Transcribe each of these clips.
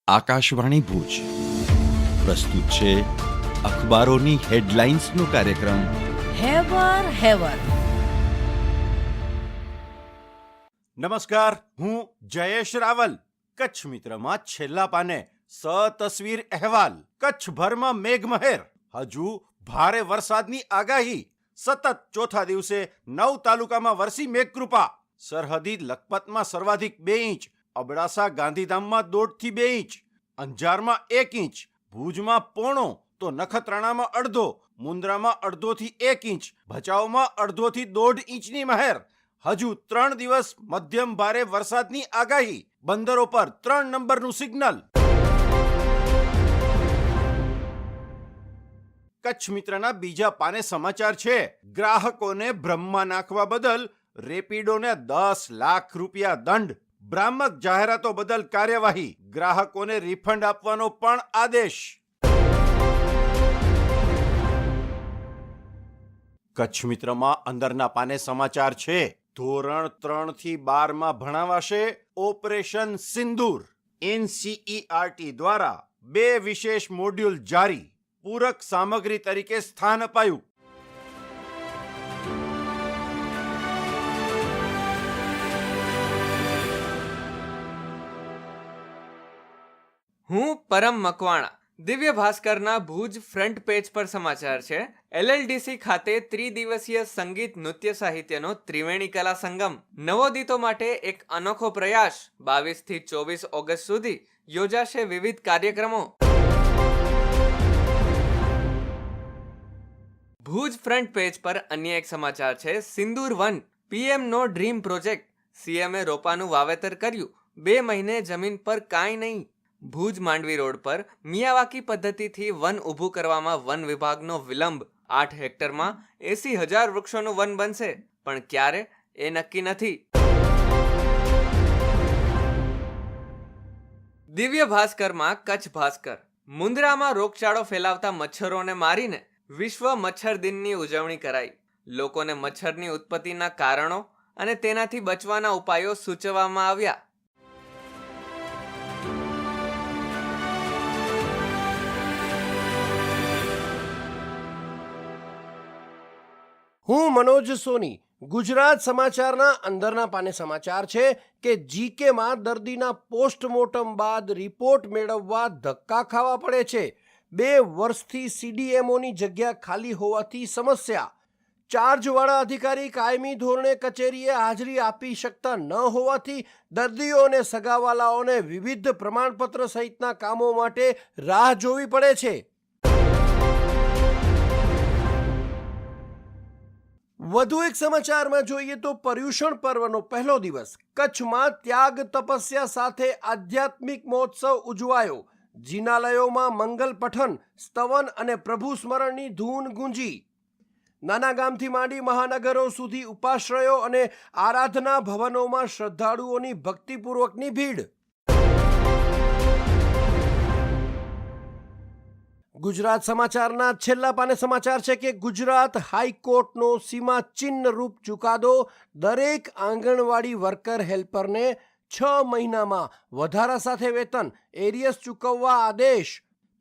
આકાશવાણી ભુજ પ્રસ્તુત છે અખબારોની હેડલાઇન્સનો કાર્યક્રમ હેવર હેવર. નમસ્કાર, હું જયેશ રાવલ. કચ્છ મિત્રમાં છેલ્લા પાને સતસ્વીર અહેવાલ. કચ્છભરમાં મેઘમહેર, હજુ ભારે વરસાદની આગાહી. સતત ચોથા દિવસે 9 તાલુકામાં વરસી મેઘકૃપા. સરહદી લખપતમાં સર્વાધિક 2 ઇંચ, અબડાસા ગાંધીધામમાં 1.5 થી 2 ઇંચ, અંજારમાં 1 ઇંચ, ભુજમાં 0.5 તો નખત્રાણામાં 1.5, મુન્દ્રામાં 1.5 થી 1 ઇંચ, ભચાઉમાં 1.5 થી 1.5 ઇંચની મહેર. હજુ 3 દિવસ મધ્યમ ભારે વરસાદની આગાહી. બંદરો પર 3 નંબરનું સિગ્નલ. કચ્છ મિત્રના બીજા પાને સમાચાર છે. ગ્રાહકોને ભ્રમમાં નાખવા બદલ રેપિડોને 10 લાખ રૂપિયા દંડ. ભ્રામક જાહેરાતો બદલ કાર્યવાહી. ગ્રાહકોને રિફંડ આપવાનો પણ આદેશ. કચ્છ મિત્રમાં અંદરના પાને સમાચાર છે. ધોરણ 3 થી 12 માં ભણાવાશે ઓપરેશન સિંદૂર. NCERT દ્વારા 2 વિશેષ મોડ્યુલ જારી. પૂરક સામગ્રી તરીકે સ્થાન અપાયું. હું પરમ મકવાણા. દિવ્ય ભાસ્કરના ભુજ ફ્રન્ટ પેજ પર સમાચાર છે. LLDC ખાતે ત્રિદિવસીય સંગીત નૃત્ય સાહિત્યનો ત્રિવેણી કલા સંગમ. નવોદિતો માટે એક અનોખો પ્રયાસ. 22 થી 24 ઓગસ્ટ સુધી યોજાશે વિવિધ કાર્યક્રમો. ભુજ ફ્રન્ટ પેજ પર અન્ય એક સમાચાર છે. સિંદૂર 1 PM નો ડ્રીમ પ્રોજેક્ટ. CMએ રોપાનું વાવેતર કર્યું. 2 મહિને જમીન પર કાંઈ નહીં. ભુજ માંડવી રોડ પર મિયાવાકી પદ્ધતિથી વન ઊભું કરવામાં વન વિભાગનો વિલંબ. 8 હેક્ટરમાં 80,000 વૃક્ષોનું વન બનશે, પણ ક્યારે એ નક્કી નથી. દિવ્ય ભાસ્કરમાં કચ્છ ભાસ્કર. મુન્દ્રામાં રોગચાળો ફેલાવતા મચ્છરોને મારીને વિશ્વ મચ્છર દિનની ઉજવણી કરાઈ. લોકોને મચ્છરની ઉત્પત્તિના કારણો અને તેનાથી બચવાના ઉપાયો સૂચવવામાં આવ્યા. હું મનોજ સોની. ગુજરાત સમાચારના અંદરના પાને સમાચાર છે કે જીકેમાં દર્દીના પોસ્ટમોર્ટમ બાદ રિપોર્ટ મેળવવા ધક્કા ખાવા પડે છે. 2 વર્ષથી CDMOની જગ્યા ખાલી હોવાથી સમસ્યા. ચાર્જવાળા અધિકારી કાયમી ધોરણે કચેરીએ હાજરી આપી શકતા ન હોવાથી દર્દીઓ અને સગાવાલાઓને વિવિધ પ્રમાણપત્ર સહિતના કામો માટે રાહ જોવી પડે છે. વધુ એક સમાચારમાં જોઈએ તો પર્યુષણ પર્વનો પહેલો દિવસ. કચ્છમાં ત્યાગ તપસ્યા સાથે આધ્યાત્મિક મહોત્સવ ઉજવાયો. જિનાલયોમાં મંગલ પઠન, સ્તવન અને પ્રભુ સ્મરણની ધૂન ગુંજી. નાના ગામથી માંડી મહાનગરો સુધી ઉપાશ્રયો અને આરાધના ભવનોમાં શ્રદ્ધાળુઓની ભક્તિપૂર્વકની ભીડ. ગુજરાત સમાચારના છેલ્લા પાને સમાચાર છે કે ગુજરાત હાઈકોર્ટનો સીમા ચિહ્ન રૂપ ચુકાદો. દરેક આંગણવાડી વર્કર હેલ્પરને 6 મહિનામાં વધારા સાથે વેતન, એરિયસ ચૂકવવા આદેશ.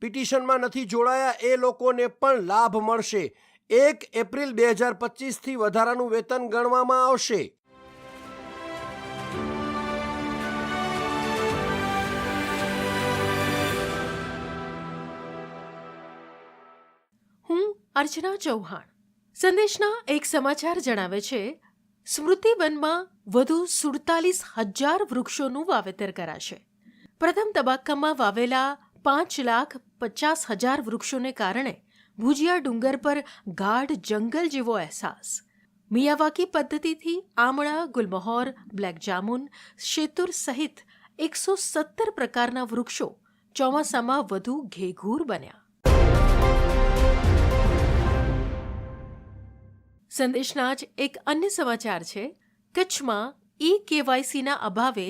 પિટિશનમાં નથી જોડાયા એ લોકોને પણ લાભ મળશે. 1 એપ્રિલ 2025થી વધારાનું વેતન ગણવામાં આવશે. હું અર્ચના ચૌહાણ. સંદેશના એક સમાચાર જણાવે છે, સ્મૃતિ વનમાં વધુ 47,000 વૃક્ષોનું વાવેતર કરાશે. પ્રથમ તબક્કામાં વાવેલા 5,50,000 વૃક્ષોને કારણે ભુજિયા ડુંગર પર ગાઢ જંગલ જેવો અહેસાસ. મિયાવાકી પદ્ધતિથી આમળા, ગુલમહોર, બ્લેક જામુન, શેતુર સહિત 117 પ્રકારના વૃક્ષો ચોમાસામાં વધુ ઘેઘૂર બન્યા. સંદેશના જ એક અન્ય સમાચાર છે. કચ્છમાં KYCના અભાવે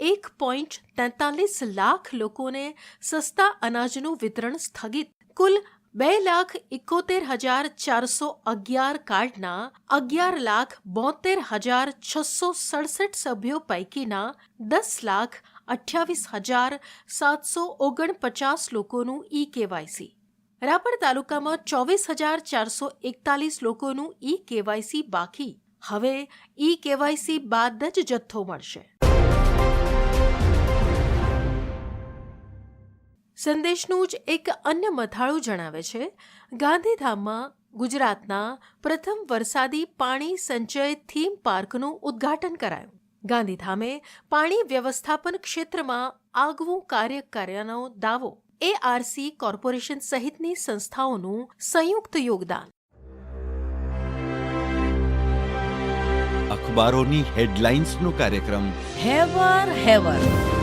1.43 લાખ લોકોને સસ્તા અનાજનું વિતરણ સ્થગિત. કુલ 2,71,411 કાર્ડના 11,72,667 સભ્યો પૈકીના 10,68,000 28,749 લોકોનું ઈ કેવાયસી, રાપર તાલુકામાં 24,441 લોકોનું ઈ કેવાયસી બાકી. હવે ઈ કેવાયસી બાદ જ જથ્થો મળશે. સંદેશનું જ એક અન્ય મથાળું જણાવે છે, ગાંધીધામમાં ગુજરાતના પ્રથમ વરસાદી પાણી સંચય થીમ પાર્કનું ઉદ્ઘાટન કરાયું. ગાંધીધામે પાણી વ્યવસ્થાપન ક્ષેત્રમાં આગવું કાર્ય કર્યાનો દાવો. ARC કોર્પોરેશન સહિતની સંસ્થાઓનું સંયુક્ત યોગદાન. અખબારોની હેડલાઇન્સનો કાર્યક્રમ હેવર હેવર